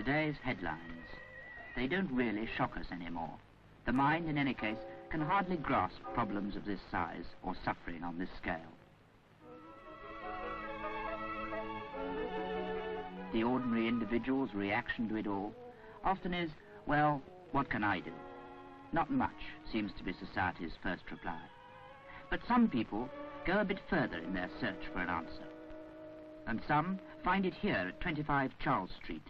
Today's headlines. They don't really shock us anymore. The mind, in any case, can hardly grasp problems of this size or suffering on this scale. The ordinary individual's reaction to it all often is, well, what can I do? Not much seems to be society's first reply. But some people go a bit further in their search for an answer. And some find it here at 25 Charles Street,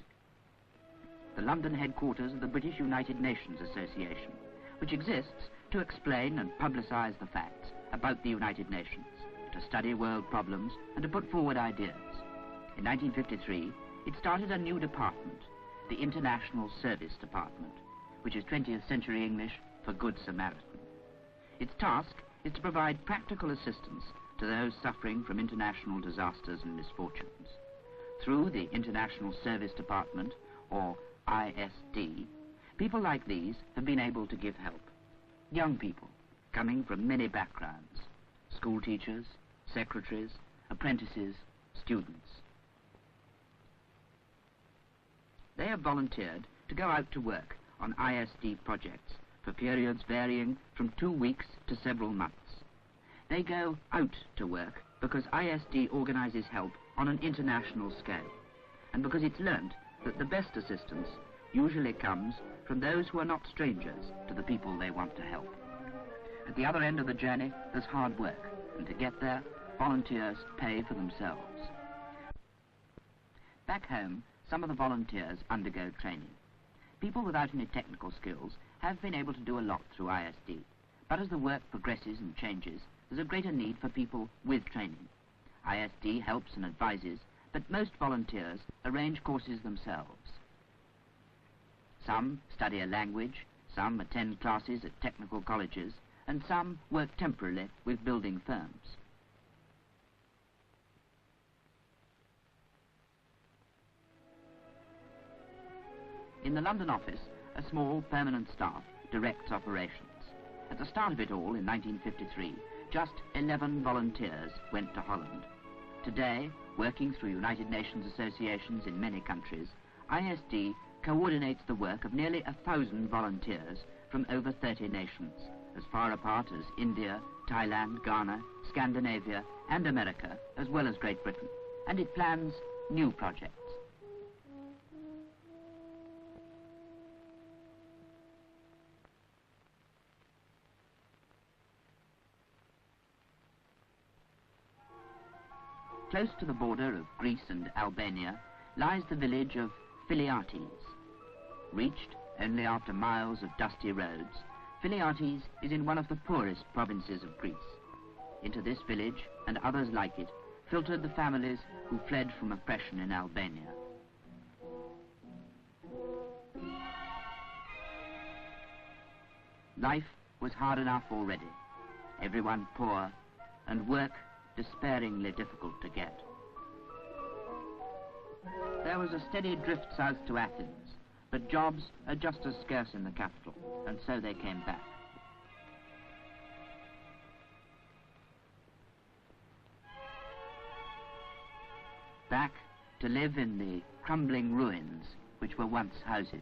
the London headquarters of the British United Nations Association, which exists to explain and publicise the facts about the United Nations, to study world problems and to put forward ideas. In 1953, it started a new department, the International Service Department, which is 20th century English for Good Samaritan. Its task is to provide practical assistance to those suffering from international disasters and misfortunes. Through the International Service Department, or ISD, people like these have been able to give help. Young people coming from many backgrounds: school teachers, secretaries, apprentices, students. They have volunteered to go out to work on ISD projects for periods varying from 2 weeks to several months. They go out to work because ISD organizes help on an international scale, and because it's learned that the best assistance usually comes from those who are not strangers to the people they want to help. At the other end of the journey, there's hard work, and to get there, volunteers pay for themselves. Back home, some of the volunteers undergo training. People without any technical skills have been able to do a lot through ISD, but as the work progresses and changes, there's a greater need for people with training. ISD helps and advises, but most volunteers arrange courses themselves. Some study a language, some attend classes at technical colleges, and some work temporarily with building firms. In the London office, a small permanent staff directs operations. At the start of it all, in 1953, just 11 volunteers went to Holland. Today, working through United Nations associations in many countries, ISD coordinates the work of nearly 1,000 volunteers from over 30 nations, as far apart as India, Thailand, Ghana, Scandinavia, and America, as well as Great Britain, and it plans new projects. Close to the border of Greece and Albania lies the village of Filiates. Reached only after miles of dusty roads, Filiates is in one of the poorest provinces of Greece. Into this village, and others like it, filtered the families who fled from oppression in Albania. Life was hard enough already, everyone poor, and work despairingly difficult to get. There was a steady drift south to Athens, but jobs are just as scarce in the capital, and so they came back. Back to live in the crumbling ruins which were once houses.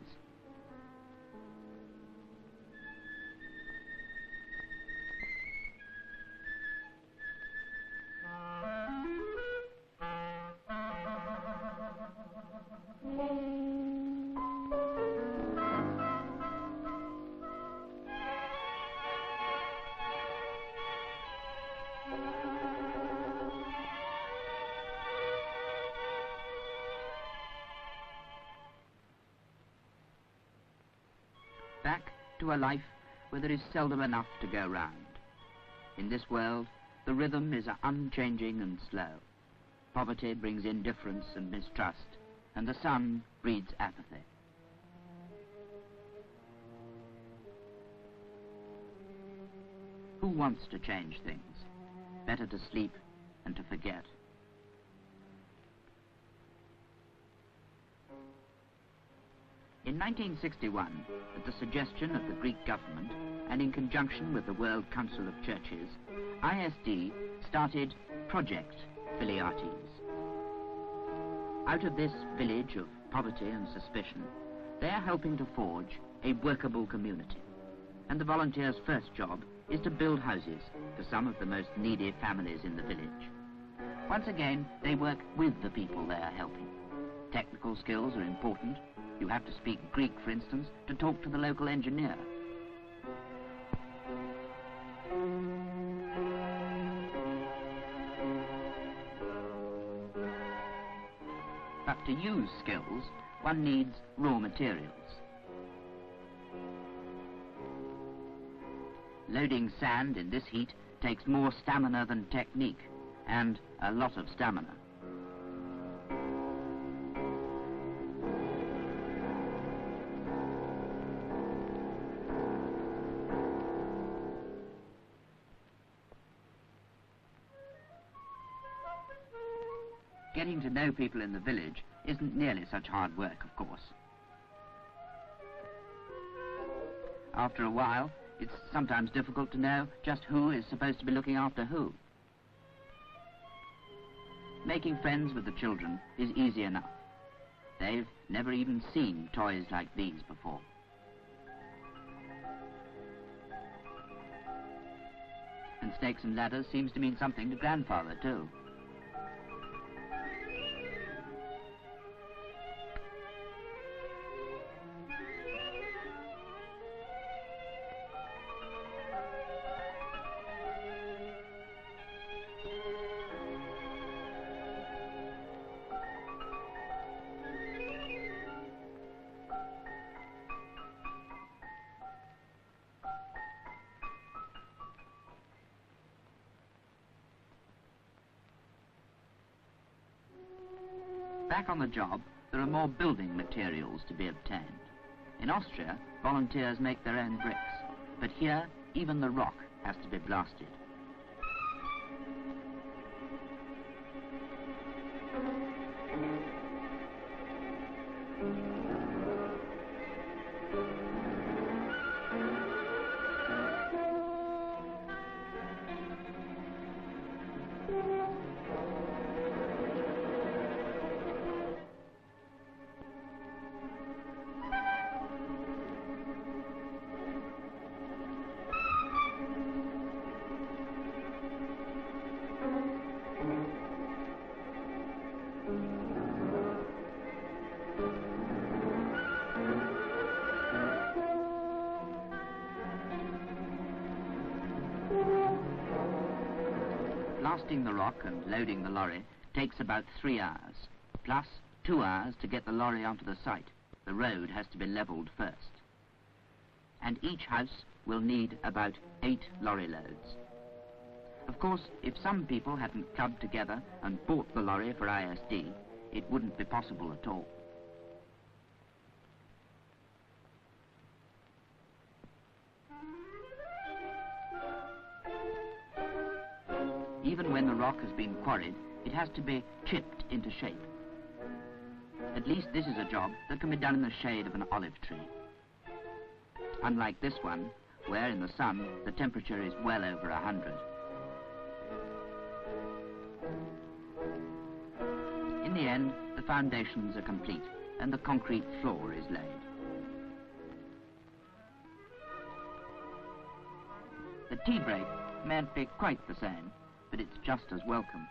Back to a life where there is seldom enough to go round. In this world, the rhythm is unchanging and slow. Poverty brings indifference and mistrust, and the sun breeds apathy. Who wants to change things? Better to sleep and to forget. In 1961, at the suggestion of the Greek government, and in conjunction with the World Council of Churches, ISD started Project Filiates. Out of this village of poverty and suspicion, they are helping to forge a workable community. And the volunteers' first job is to build houses for some of the most needy families in the village. Once again, they work with the people they are helping. Technical skills are important. You have to speak Greek, for instance, to talk to the local engineer. But to use skills, one needs raw materials. Loading sand in this heat takes more stamina than technique, and a lot of stamina. Getting to know people in the village isn't nearly such hard work, of course. After a while, it's sometimes difficult to know just who is supposed to be looking after who. Making friends with the children is easy enough. They've never even seen toys like these before. And snakes and ladders seems to mean something to Grandfather, too. Back on the job, there are more building materials to be obtained. In Austria, volunteers make their own bricks, but here, even the rock has to be blasted. Blasting the rock and loading the lorry takes about 3 hours, plus 2 hours to get the lorry onto the site. The road has to be levelled first. And each house will need about 8 lorry loads. Of course, if some people hadn't clubbed together and bought the lorry for ISD, it wouldn't be possible at all. Even when the rock has been quarried, it has to be chipped into shape. At least this is a job that can be done in the shade of an olive tree. Unlike this one, where in the sun the temperature is well over 100. In the end, the foundations are complete and the concrete floor is laid. The tea break mayn't be quite the same, but it's just as welcome.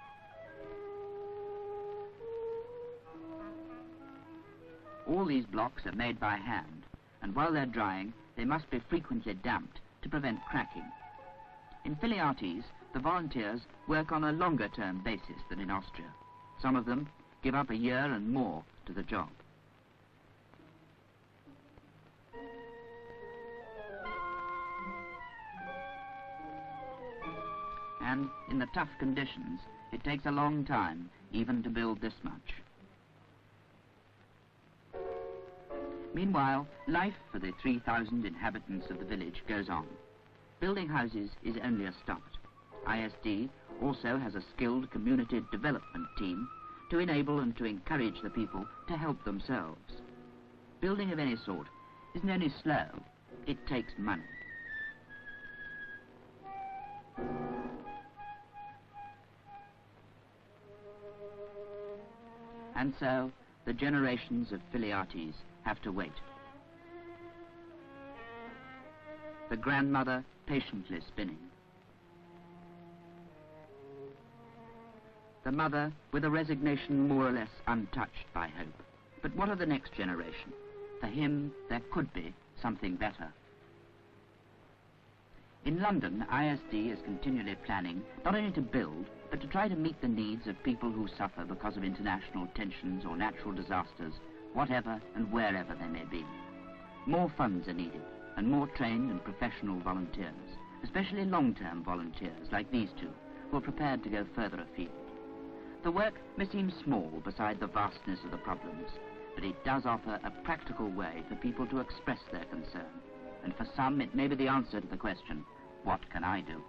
All these blocks are made by hand, and while they're drying, they must be frequently damped to prevent cracking. In Filiates, the volunteers work on a longer-term basis than in Austria. Some of them give up a year and more to the job. And in the tough conditions, it takes a long time even to build this much. Meanwhile, life for the 3,000 inhabitants of the village goes on. Building houses is only a start. ISD also has a skilled community development team to enable and to encourage the people to help themselves. Building of any sort isn't only slow, it takes money. And so, the generations of Filiates have to wait. The grandmother patiently spinning. The mother with a resignation more or less untouched by hope. But what of the next generation? For him, there could be something better. In London, ISD is continually planning not only to build, but to try to meet the needs of people who suffer because of international tensions or natural disasters, whatever and wherever they may be. More funds are needed, and more trained and professional volunteers, especially long-term volunteers like these two, who are prepared to go further afield. The work may seem small beside the vastness of the problems, but it does offer a practical way for people to express their concern, and for some it may be the answer to the question, what can I do?